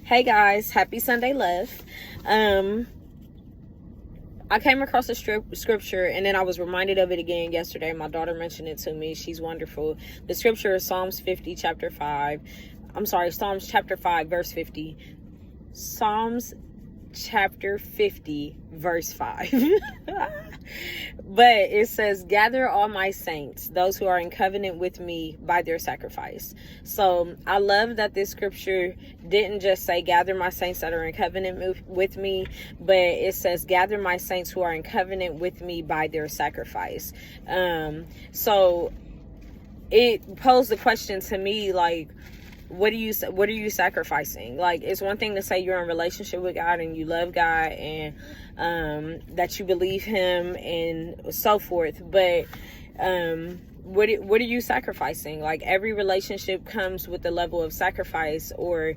Hey guys, happy Sunday, love. I came across a scripture and then I was reminded of it again yesterday. My daughter mentioned it to me. She's wonderful. The scripture is Psalms chapter 5, verse 50. Psalms chapter 50, verse 5. But it says, gather all my saints, those who are in covenant with me by their sacrifice. So I love that this scripture didn't just say gather my saints that are in covenant with me, but it says gather my saints who are in covenant with me by their sacrifice. So it posed the question to me, like, what are you sacrificing? Like, it's one thing to say you're in relationship with God and you love God and that you believe him and so forth, but what are you sacrificing? Like, every relationship comes with a level of sacrifice or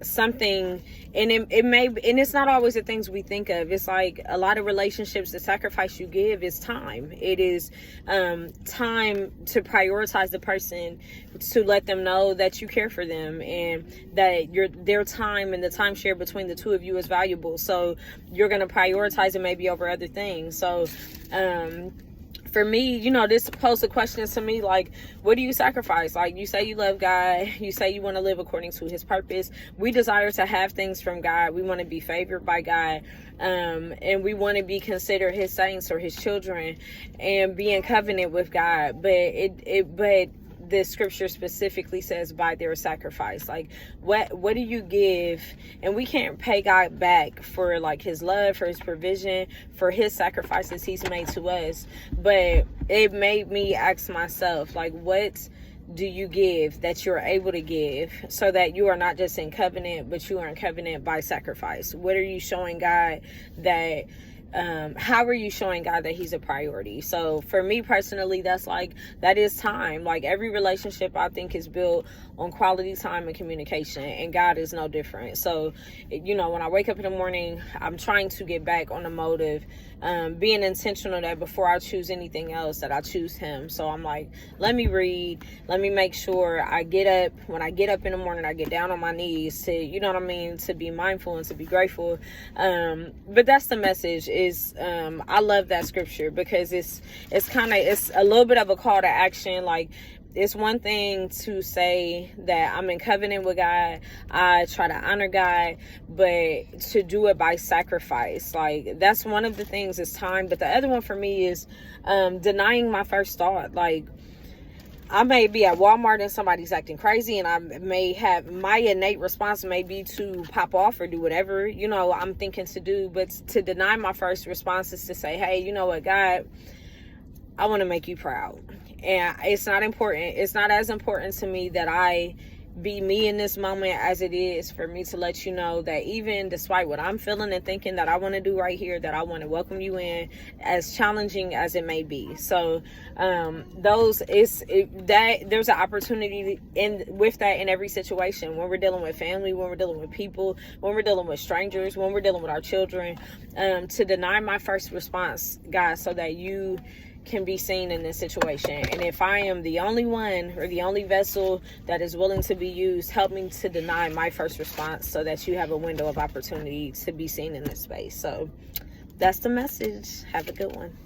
something, and it's not always the things we think of. It's like a lot of relationships, the sacrifice you give is time. It is time to prioritize the person, to let them know that you care for them and that their time and the time shared between the two of you is valuable. So you're going to prioritize it maybe over other things. So for me, this posed a question to me, like, what do you sacrifice? Like, you say you love God, you say you want to live according to his purpose. We desire to have things from God. We want to be favored by God, and we want to be considered his saints or his children and be in covenant with God. But the scripture specifically says by their sacrifice. Like, what do you give? And we can't pay God back for like his love, for his provision, for his sacrifices he's made to us. But it made me ask myself, like, what do you give that you're able to give so that you are not just in covenant, but you are in covenant by sacrifice? What are you showing God that how are you showing God that he's a priority? So for me personally, that is time. Like, every relationship I think is built on quality time and communication, and God is no different. So when I wake up in the morning, I'm trying to get back on the mode of being intentional that before I choose anything else, that I choose him. So I'm like, let me read, let me make sure I get up. When I get up in the morning, I get down on my knees to to be mindful and to be grateful. But that's the message. Is I love that scripture because it's a little bit of a call to action. Like, it's one thing to say that I'm in covenant with God, I try to honor God, but to do it by sacrifice, like, that's one of the things is time. But the other one for me is denying my first thought. Like, I may be at Walmart and somebody's acting crazy, and I may have my innate response may be to pop off or do whatever, I'm thinking to do. But to deny my first response is to say, hey, you know what, God, I want to make you proud. And it's not important. It's not as important to me that I be me in this moment as it is for me to let you know that even despite what I'm feeling and thinking that I want to do right here, that I want to welcome you in, as challenging as it may be. So there's an opportunity with that in every situation, when we're dealing with family, when we're dealing with people, when we're dealing with strangers, when we're dealing with our children, to deny my first response, God, so that you can be seen in this situation. And if I am the only one or the only vessel that is willing to be used, help me to deny my first response so that you have a window of opportunity to be seen in this space. So that's the message. Have a good one.